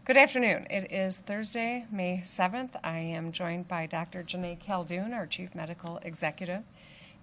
Good afternoon. It is Thursday, May 7th. I am joined by Dr. Janae Caldoun, our Chief Medical Executive,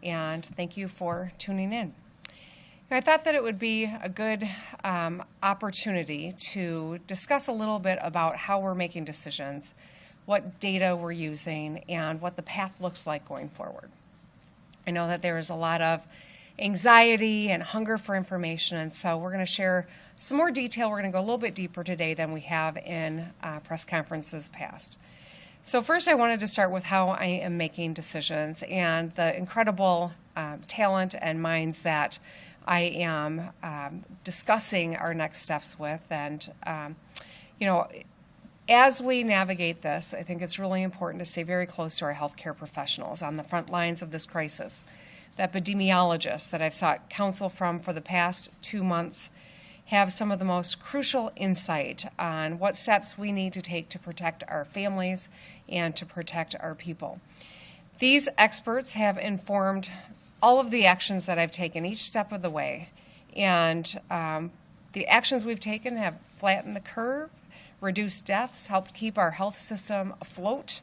and thank you for tuning in. I thought that it would be a good opportunity to discuss a little bit about how we're making decisions, what data we're using, and what the path looks like going forward. I know that there is a lot of anxiety and hunger for information, and so we're going to share some more detail. We're going to go a little bit deeper today than we have in press conferences past. So first, I wanted to start with how I am making decisions and the incredible talent and minds that I am discussing our next steps with. And, as we navigate this, I think it's really important to stay very close to our healthcare professionals on the front lines of this crisis. The epidemiologists that I've sought counsel from for the past 2 months have some of the most crucial insight on what steps we need to take to protect our families and to protect our people. These experts have informed all of the actions that I've taken each step of the way, and the actions we've taken have flattened the curve, reduced deaths, helped keep our health system afloat,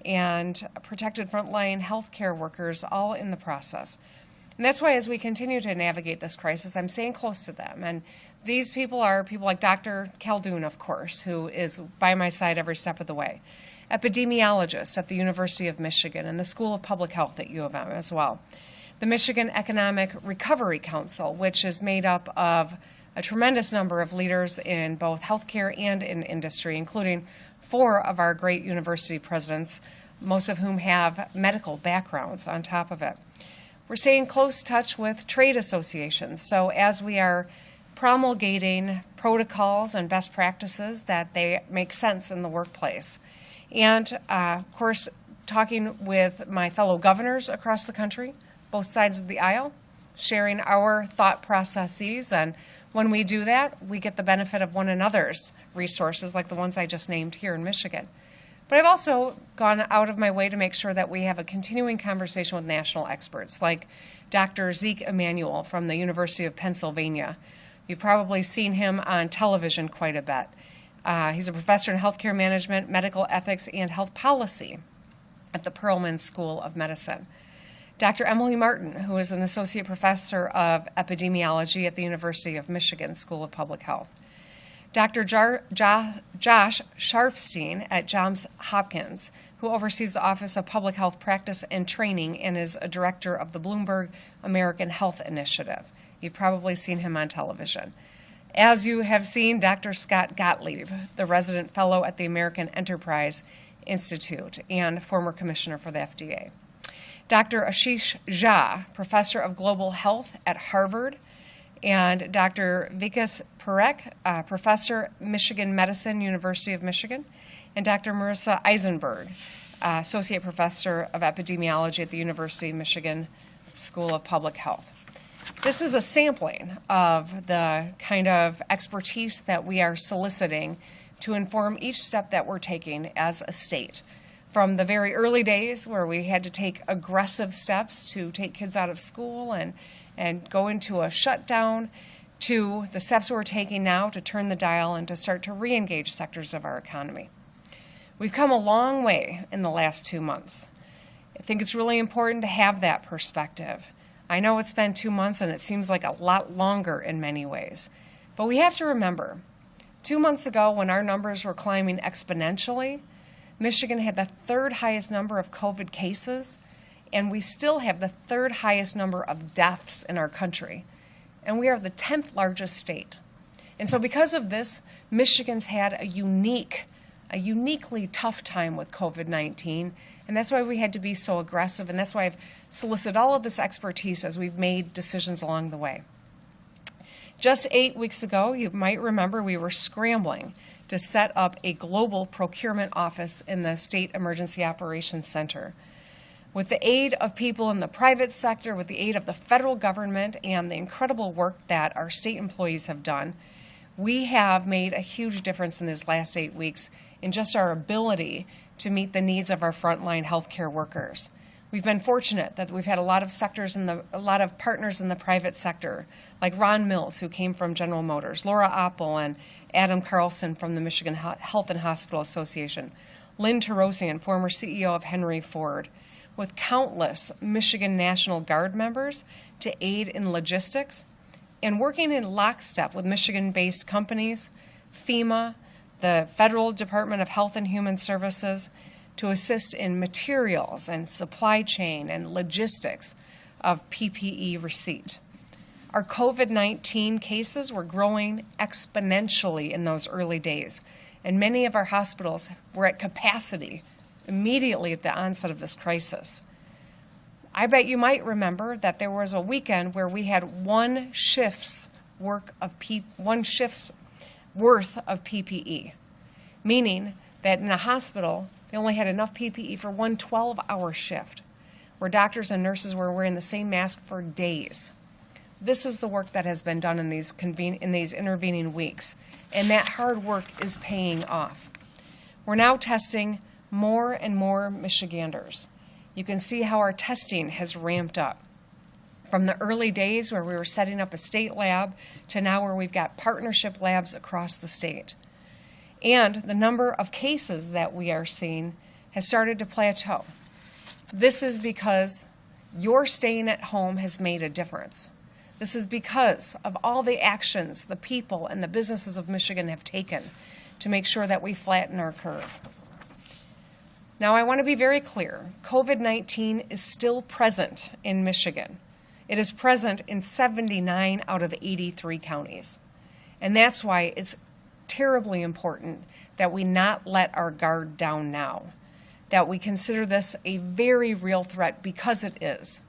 and protected frontline healthcare workers all in the process. And that's why as we continue to navigate this crisis, I'm staying close to them. And these people are people like Dr. Caldoun, of course, who is by my side every step of the way. Epidemiologists at the University of Michigan and the School of Public Health at U of M as well. The Michigan Economic Recovery Council, which is made up of a tremendous number of leaders in both healthcare and in industry, including 4 of our great university presidents, most of whom have medical backgrounds on top of it. We're staying in close touch with trade associations. So as we are promulgating protocols and best practices, that they make sense in the workplace. And of course, talking with my fellow governors across the country, both sides of the aisle, sharing our thought processes. And when we do that, we get the benefit of one another's resources, like the ones I just named here in Michigan. But I've also gone out of my way to make sure that we have a continuing conversation with national experts, like Dr. Zeke Emanuel from the University of Pennsylvania. You've probably seen him on television quite a bit. He's a professor in healthcare management, medical ethics, and health policy at the Perelman School of Medicine. Dr. Emily Martin, who is an associate professor of epidemiology at the University of Michigan School of Public Health. Dr. Josh Sharfstein at Johns Hopkins, who oversees the Office of Public Health Practice and Training and is a director of the Bloomberg American Health Initiative. You've probably seen him on television. As you have seen, Dr. Scott Gottlieb, the resident fellow at the American Enterprise Institute and former commissioner for the FDA. Dr. Ashish Jha, professor of global health at Harvard, and Dr. Vikas Parekh, professor, Michigan Medicine, University of Michigan, and Dr. Marissa Eisenberg, associate professor of epidemiology at the University of Michigan School of Public Health. This is a sampling of the kind of expertise that we are soliciting to inform each step that we're taking as a state. From the very early days where we had to take aggressive steps to take kids out of school and go into a shutdown, to the steps we're taking now to turn the dial and to start to re-engage sectors of our economy. We've come a long way in the last 2 months. I think it's really important to have that perspective. I know it's been 2 months and it seems like a lot longer in many ways. But we have to remember, 2 months ago when our numbers were climbing exponentially, Michigan had the 3rd highest number of COVID cases, and we still have the 3rd highest number of deaths in our country. And we are the 10th largest state. And so because of this, Michigan's had a uniquely tough time with COVID-19, and that's why we had to be so aggressive, and that's why I've solicited all of this expertise as we've made decisions along the way. Just 8 weeks ago, you might remember we were scrambling to set up a global procurement office in the State Emergency Operations Center. With the aid of people in the private sector, with the aid of the federal government, and the incredible work that our state employees have done, we have made a huge difference in these last 8 weeks in just our ability to meet the needs of our frontline healthcare workers. We've been fortunate that we've had a lot of partners in the private sector, like Ron Mills, who came from General Motors, Laura Oppel and Adam Carlson from the Michigan Health and Hospital Association, Lynn Tarosian, former CEO of Henry Ford, with countless Michigan National Guard members to aid in logistics, and working in lockstep with Michigan-based companies, FEMA, the Federal Department of Health and Human Services, to assist in materials and supply chain and logistics of PPE receipt. Our COVID-19 cases were growing exponentially in those early days, and many of our hospitals were at capacity immediately at the onset of this crisis. I bet you might remember that there was a weekend where we had one shift's worth of PPE, meaning that in a hospital, they only had enough PPE for one 12-hour shift, where doctors and nurses were wearing the same mask for days. This is the work that has been done in these intervening weeks, and that hard work is paying off. We're now testing more and more Michiganders. You can see how our testing has ramped up. From the early days where we were setting up a state lab to now where we've got partnership labs across the state. And the number of cases that we are seeing has started to plateau. This is because your staying at home has made a difference. This is because of all the actions the people and the businesses of Michigan have taken to make sure that we flatten our curve. Now, I want to be very clear. COVID-19 is still present in Michigan. It is present in 79 out of 83 counties. And that's why it's terribly important that we not let our guard down now, that we consider this a very real threat because it is.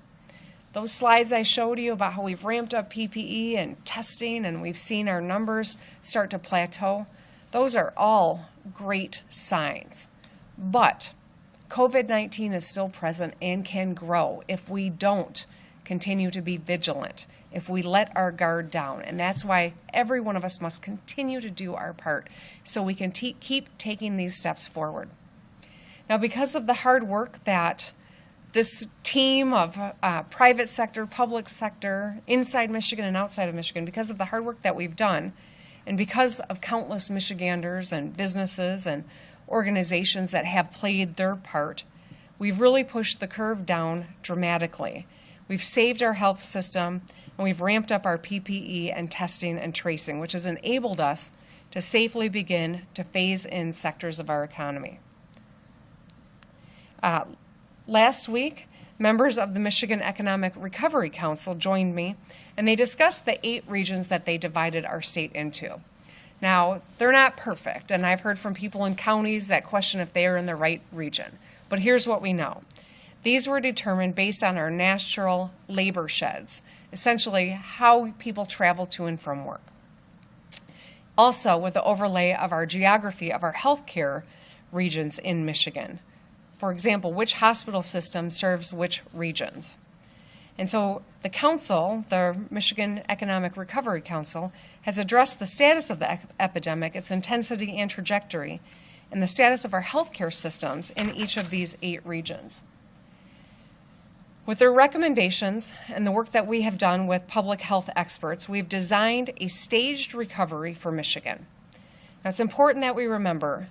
Those slides I showed you about how we've ramped up PPE and testing and we've seen our numbers start to plateau, those are all great signs. But COVID-19 is still present and can grow if we don't continue to be vigilant, if we let our guard down. And that's why every one of us must continue to do our part so we can keep taking these steps forward. Now, because of the hard work that this team of private sector, public sector, inside Michigan and outside of Michigan, because of the hard work that we've done, and because of countless Michiganders and businesses and organizations that have played their part, we've really pushed the curve down dramatically. We've saved our health system, and we've ramped up our PPE and testing and tracing, which has enabled us to safely begin to phase in sectors of our economy. Last week, members of the Michigan Economic Recovery Council joined me, and they discussed the 8 regions that they divided our state into. Now, they're not perfect, and I've heard from people in counties that question if they are in the right region. But here's what we know. These were determined based on our natural labor sheds, essentially how people travel to and from work. Also, with the overlay of our geography of our healthcare regions in Michigan. For example, which hospital system serves which regions. And so the council, the Michigan Economic Recovery Council, has addressed the status of the epidemic, its intensity and trajectory, and the status of our healthcare systems in each of these 8 regions. With their recommendations and the work that we have done with public health experts, we've designed a staged recovery for Michigan. Now, it's important that we remember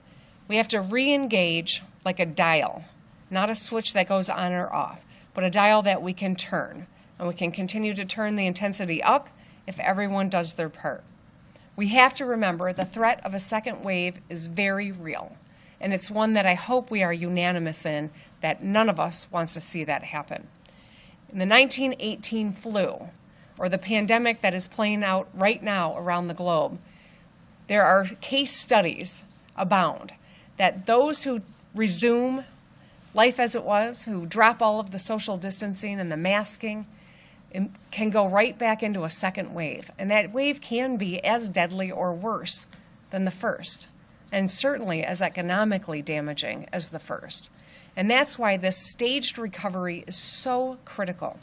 we have to re-engage like a dial, not a switch that goes on or off, but a dial that we can turn, and we can continue to turn the intensity up if everyone does their part. We have to remember the threat of a second wave is very real, and it's one that I hope we are unanimous in, that none of us wants to see that happen. In the 1918 flu, or the pandemic that is playing out right now around the globe, there are case studies abound that those who resume life as it was, who drop all of the social distancing and the masking, can go right back into a second wave. And that wave can be as deadly or worse than the first, and certainly as economically damaging as the first. And that's why this staged recovery is so critical.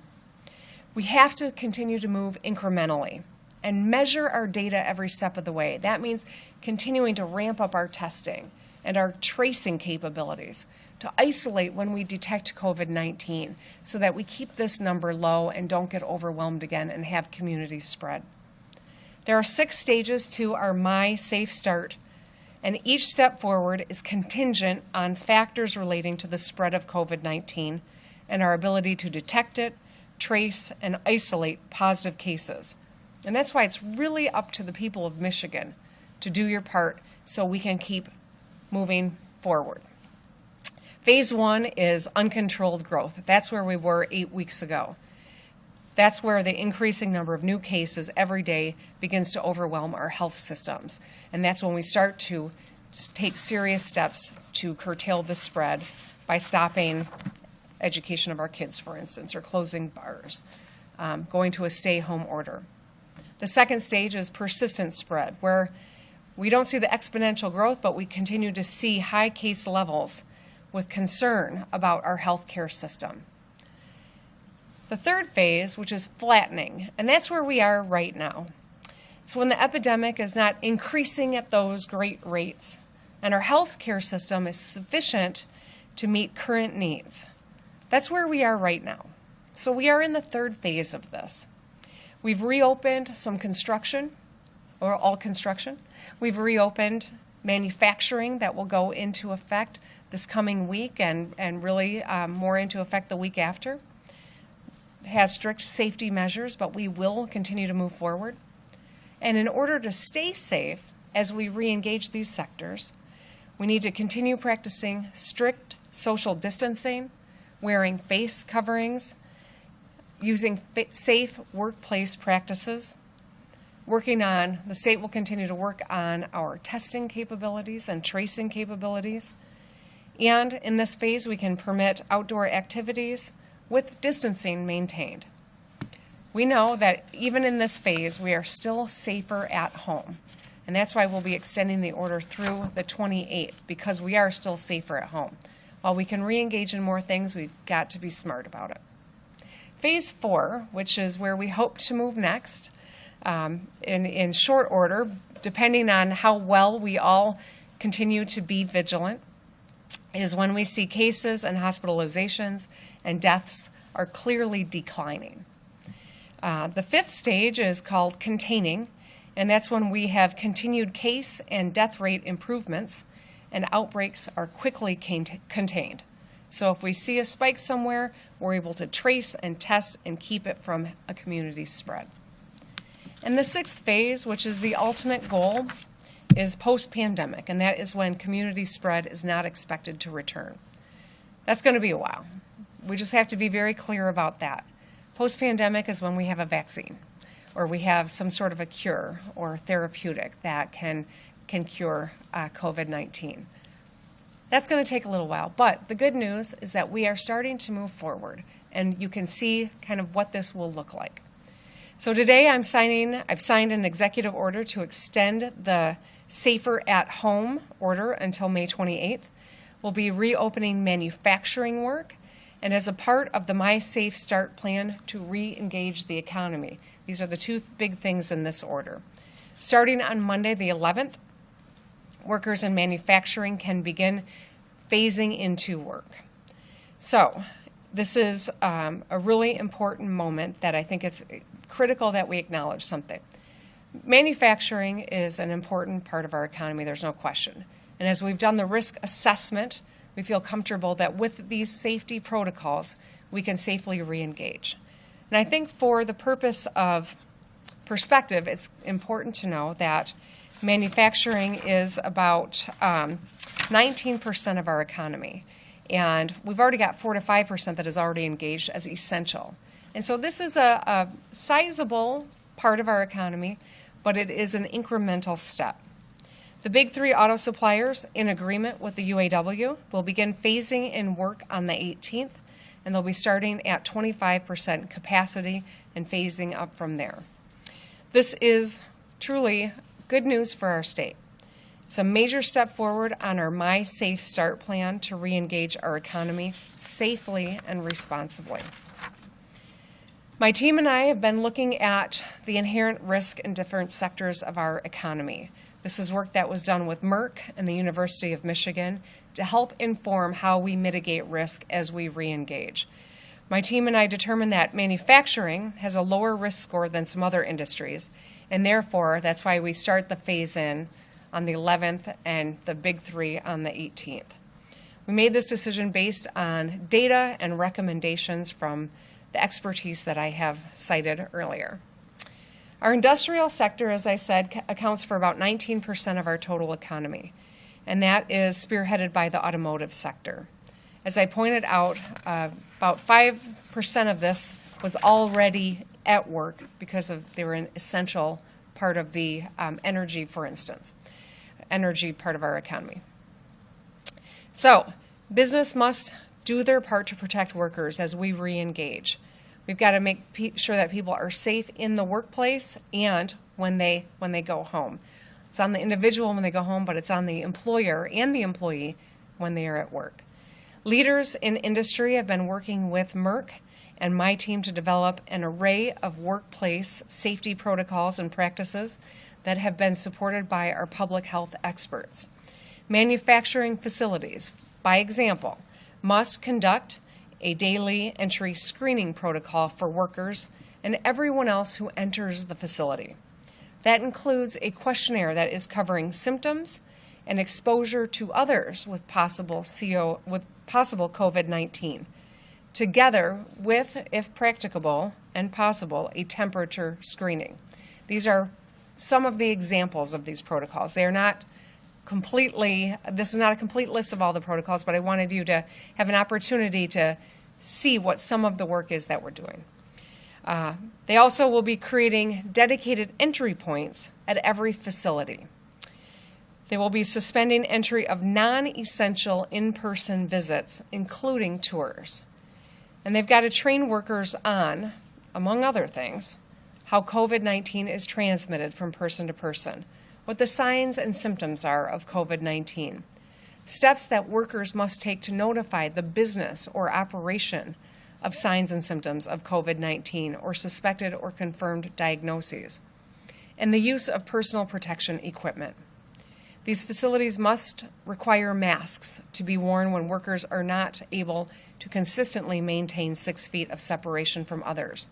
We have to continue to move incrementally and measure our data every step of the way. That means continuing to ramp up our testing, and our tracing capabilities to isolate when we detect COVID-19 so that we keep this number low and don't get overwhelmed again and have community spread. There are 6 stages to our My Safe Start, and each step forward is contingent on factors relating to the spread of COVID-19 and our ability to detect it, trace, and isolate positive cases. And that's why it's really up to the people of Michigan to do your part so we can keep moving forward. Phase 1 is uncontrolled growth. That's where we were 8 weeks ago. That's where the increasing number of new cases every day begins to overwhelm our health systems. And that's when we start to take serious steps to curtail the spread by stopping education of our kids, for instance, or closing bars, going to a stay-home order. The second stage is persistent spread, where we don't see the exponential growth, but we continue to see high case levels with concern about our healthcare system. The third phase, which is flattening, and that's where we are right now. It's when the epidemic is not increasing at those great rates, and our healthcare system is sufficient to meet current needs. That's where we are right now. So we are in the third phase of this. We've reopened some construction, or all construction. We've reopened manufacturing that will go into effect this coming week and really more into effect the week after. It has strict safety measures, but we will continue to move forward. And in order to stay safe as we re-engage these sectors, we need to continue practicing strict social distancing, wearing face coverings, using safe workplace practices, the state will continue to work on our testing capabilities and tracing capabilities. And in this phase, we can permit outdoor activities with distancing maintained. We know that even in this phase, we are still safer at home. And that's why we'll be extending the order through the 28th, because we are still safer at home. While we can re-engage in more things, we've got to be smart about it. Phase 4, which is where we hope to move next, in short order, depending on how well we all continue to be vigilant, is when we see cases and hospitalizations and deaths are clearly declining. The 5th stage is called containing, and that's when we have continued case and death rate improvements and outbreaks are quickly contained. So if we see a spike somewhere, we're able to trace and test and keep it from a community spread. And the 6th phase, which is the ultimate goal, is post-pandemic, and that is when community spread is not expected to return. That's going to be a while. We just have to be very clear about that. Post-pandemic is when we have a vaccine, or we have some sort of a cure or therapeutic that can cure COVID-19. That's going to take a little while, but the good news is that we are starting to move forward, and you can see kind of what this will look like. So today I've signed an executive order to extend the Safer at Home order until May 28th. We'll be reopening manufacturing work, and as a part of the My Safe Start plan to re-engage the economy. These are the 2 big things in this order. Starting on Monday the 11th, workers in manufacturing can begin phasing into work. So this is a really important moment that I think it's critical that we acknowledge something. Manufacturing is an important part of our economy, there's no question. And as we've done the risk assessment, we feel comfortable that with these safety protocols, we can safely re-engage. And I think for the purpose of perspective, it's important to know that manufacturing is about 19% of our economy. And we've already got 4 to 5% that is already engaged as essential. And so this is a sizable part of our economy, but it is an incremental step. The big 3 auto suppliers, in agreement with the UAW, will begin phasing in work on the 18th, and they'll be starting at 25% capacity and phasing up from there. This is truly good news for our state. It's a major step forward on our My Safe Start plan to re-engage our economy safely and responsibly. My team and I have been looking at the inherent risk in different sectors of our economy. This is work that was done with Merck and the University of Michigan to help inform how we mitigate risk as we re-engage. My team and I determined that manufacturing has a lower risk score than some other industries, and therefore that's why we start the phase-in on the 11th and the big 3 on the 18th. We made this decision based on data and recommendations from the expertise that I have cited earlier. Our industrial sector, as I said, accounts for about 19% of our total economy, and that is spearheaded by the automotive sector. As I pointed out, about 5% of this was already at work because they were an essential part of the energy, for instance, energy part of our economy. So, business must do their part to protect workers as we re-engage. We've got to make sure that people are safe in the workplace and when they go home. It's on the individual when they go home, but it's on the employer and the employee when they are at work. Leaders in industry have been working with Merck and my team to develop an array of workplace safety protocols and practices that have been supported by our public health experts. Manufacturing facilities, by example, must conduct a daily entry screening protocol for workers and everyone else who enters the facility. That includes a questionnaire that is covering symptoms and exposure to others with possible COVID-19, together with, if practicable and possible, a temperature screening. These are some of the examples of these protocols. They are not this is not a complete list of all the protocols, but I wanted you to have an opportunity to see what some of the work is that we're doing. They also will be creating dedicated entry points at every facility. They will be suspending entry of non-essential in-person visits, including tours. And they've got to train workers on, among other things, how COVID-19 is transmitted from person to person, what the signs and symptoms are of COVID-19, steps that workers must take to notify the business or operation of signs and symptoms of COVID-19 or suspected or confirmed diagnoses, and the use of personal protection equipment. These facilities must require masks to be worn when workers are not able to consistently maintain 6 feet of separation from others.